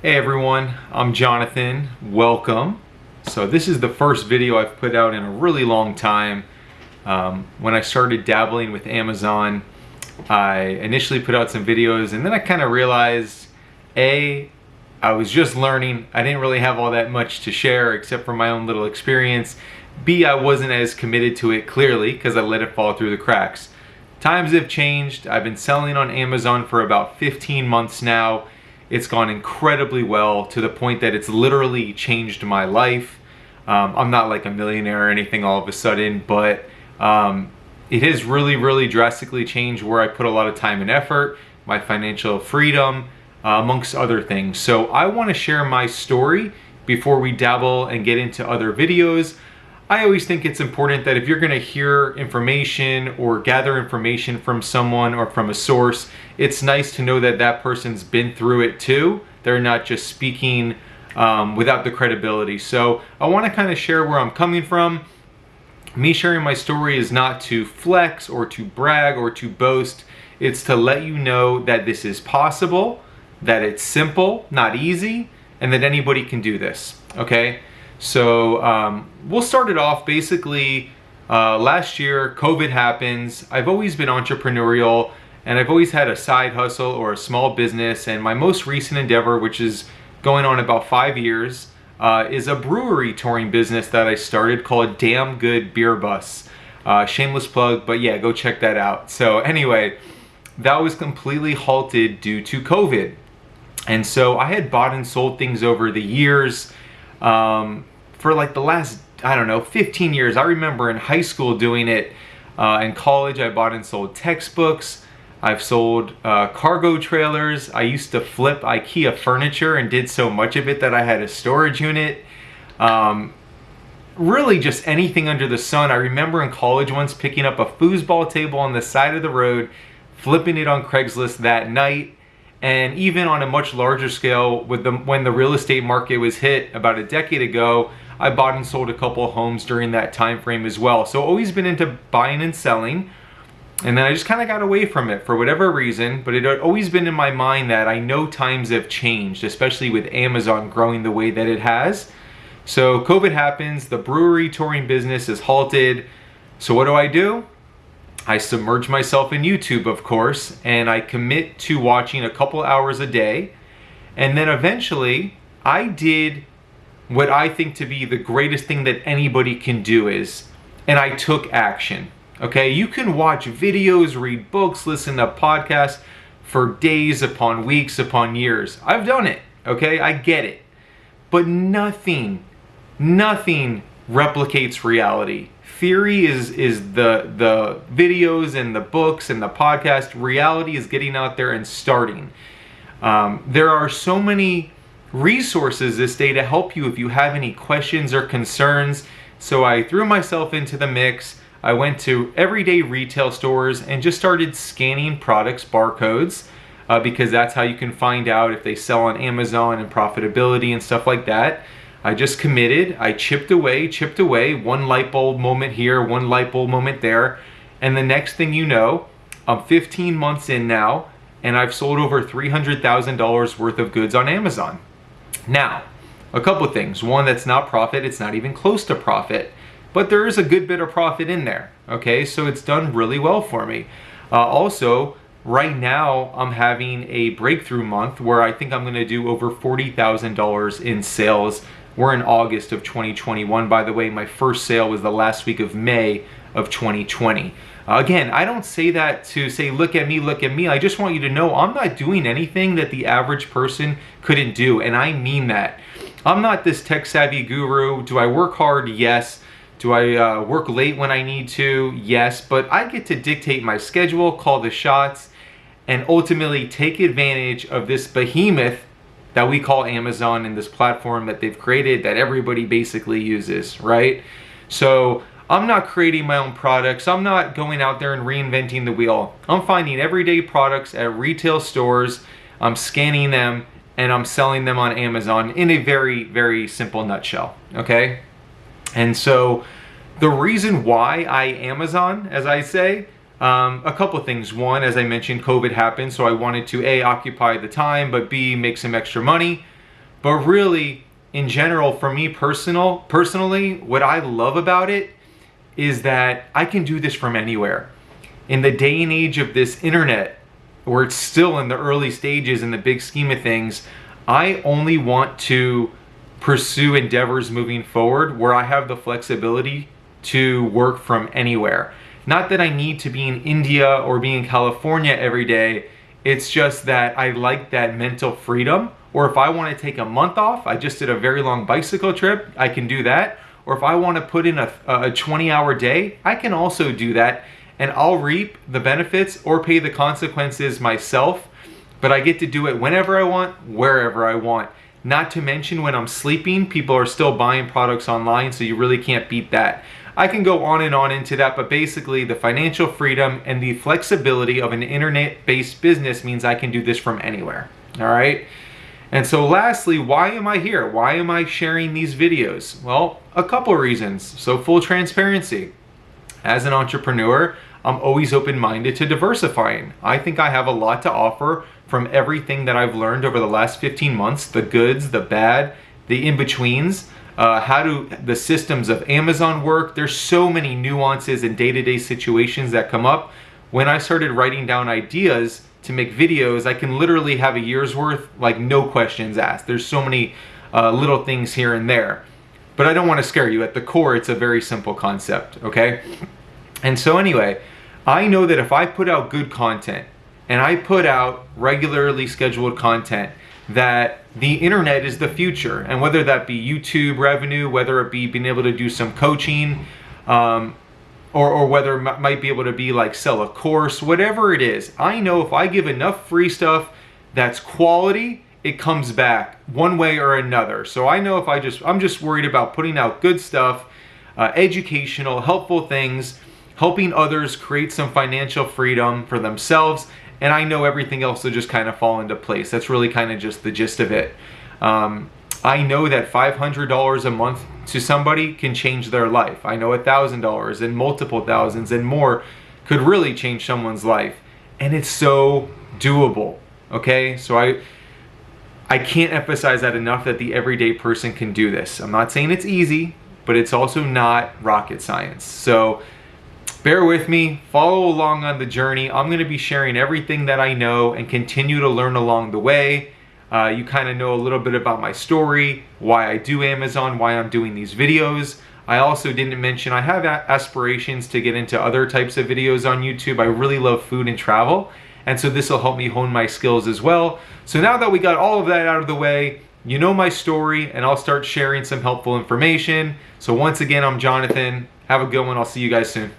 Hey everyone, I'm Jonathan. Welcome. So this is the first video I've put out in a really long time. When I started dabbling with Amazon, I initially put out some videos and then I kind of realized, I was just learning. I didn't really have all that much to share except for my own little experience. B, I wasn't as committed to it clearly because I let it fall through the cracks. Times have changed. I've been selling on Amazon for about 15 months now. It's gone incredibly well to the point that it's literally changed my life. I'm not like a millionaire or anything all of a sudden, but it has really drastically changed where I put a lot of time and effort, my financial freedom, amongst other things. So I want to share my story before we dabble and get into other videos. I always think it's important that if you're going to hear information or gather information from someone or from a source, it's nice to know that that person's been through it too. They're not just speaking without the credibility. So I want to kind of share where I'm coming from. Me sharing my story is not to flex or to brag or to boast. It's to let you know that this is possible, that it's simple, not easy, and that anybody can do this, okay? So we'll start it off. Basically, last year, COVID happens. I've always been entrepreneurial and I've always had a side hustle or a small business. And my most recent endeavor, which is going on about 5 years, is a brewery touring business that I started called Damn Good Beer Bus. Shameless plug, but yeah, go check that out. So anyway, that was completely halted due to COVID. And so I had bought and sold things over the years. For like the last, 15 years. I remember in high school doing it. In college, I bought and sold textbooks. I've sold cargo trailers. I used to flip IKEA furniture and did so much of it that I had a storage unit. Really just anything under the sun. I remember in college once picking up a foosball table on the side of the road, flipping it on Craigslist that night. And even on a much larger scale, when the real estate market was hit about a decade ago, I bought and sold a couple of homes during that time frame as well. So always been into buying and selling. And then I just kind of got away from it for whatever reason, but it had always been in my mind that I know times have changed, especially with Amazon growing the way that it has. So COVID happens, the brewery touring business is halted. So what do? I submerge myself in YouTube, of course, and I commit to watching a couple hours a day. And then eventually I did what I think to be the greatest thing that anybody can do and I took action. Okay, you can watch videos, read books, listen to podcasts for days upon weeks upon years. I've done it, okay? I get it. But nothing replicates reality. Theory is the videos and the books and the podcast. Reality is getting out there and starting. There are so many resources this day to help you if you have any questions or concerns. So I threw myself into the mix. I went to everyday retail stores and just started scanning products, barcodes, because that's how you can find out if they sell on Amazon and profitability and stuff like that. I just committed. I chipped away, one light bulb moment here, one light bulb moment there. And the next thing you know, I'm 15 months in now, and I've sold over $300,000 worth of goods on Amazon. Now, a couple of things. One, that's not profit. It's not even close to profit, but there is a good bit of profit in there. Okay, so it's done really well for me. Also, right now, I'm having a breakthrough month where I think I'm going to do over $40,000 in sales. We're in August of 2021, by the way. My first sale was the last week of May of 2020. Again, I don't say that to say, look at me. I just want you to know I'm not doing anything that the average person couldn't do, and I mean that. I'm not this tech-savvy guru. Do I work hard? Yes. Do I work late when I need to? Yes. But I get to dictate my schedule, call the shots, and ultimately take advantage of this behemoth that we call Amazon and this platform that they've created that everybody basically uses, right? So I'm not creating my own products. I'm not going out there and reinventing the wheel. I'm finding everyday products at retail stores. I'm scanning them and I'm selling them on Amazon in a very simple nutshell, okay? And so the reason why I Amazon, as I say, a couple of things. One, as I mentioned, COVID happened, so I wanted to A, occupy the time, but B, make some extra money. But really, in general, for me personally, what I love about it is that I can do this from anywhere. In the day and age of this internet, where it's still in the early stages in the big scheme of things, I only want to pursue endeavors moving forward where I have the flexibility to work from anywhere. Not that I need to be in India or be in California every day. It's just that I like that mental freedom. Or if I want to take a month off, I just did a very long bicycle trip, I can do that. Or if I want to put in a 20-hour day, I can also do that. And I'll reap the benefits or pay the consequences myself. But I get to do it whenever I want, wherever I want. Not to mention when I'm sleeping, people are still buying products online, so you really can't beat that. I can go on and on into that, but basically the financial freedom and the flexibility of an internet-based business means I can do this from anywhere, all right? And so lastly, why am I here? Why am I sharing these videos? Well, a couple of reasons. So full transparency. As an entrepreneur, I'm always open-minded to diversifying. I think I have a lot to offer from everything that I've learned over the last 15 months, the goods, the bad, the in-betweens. How do the systems of Amazon work? There's so many nuances and day-to-day situations that come up. When I started writing down ideas to make videos, I can literally have a year's worth, like no questions asked. There's so many little things here and there. But I don't want to scare you. At the core, it's a very simple concept, okay? And so anyway, I know that if I put out good content and I put out regularly scheduled content, that the internet is the future. And whether that be YouTube revenue, whether it be being able to do some coaching, or whether it might be able to be like sell a course, whatever it is, I know if I give enough free stuff that's quality, it comes back one way or another. So I know if I'm just worried about putting out good stuff, educational, helpful things, helping others create some financial freedom for themselves, and I know everything else will just kind of fall into place. That's really kind of just the gist of it. I know that $500 a month to somebody can change their life. I know $1,000 and multiple thousands and more could really change someone's life. And it's so doable, okay? So I can't emphasize that enough, that the everyday person can do this. I'm not saying it's easy, but it's also not rocket science. So bear with me, follow along on the journey. I'm gonna be sharing everything that I know and continue to learn along the way. You kind of know a little bit about my story, why I do Amazon, why I'm doing these videos. I also didn't mention I have aspirations to get into other types of videos on YouTube. I really love food and travel, and so this will help me hone my skills as well. So now that we got all of that out of the way, you know my story, and I'll start sharing some helpful information. So once again, I'm Jonathan. Have a good one. I'll see you guys soon.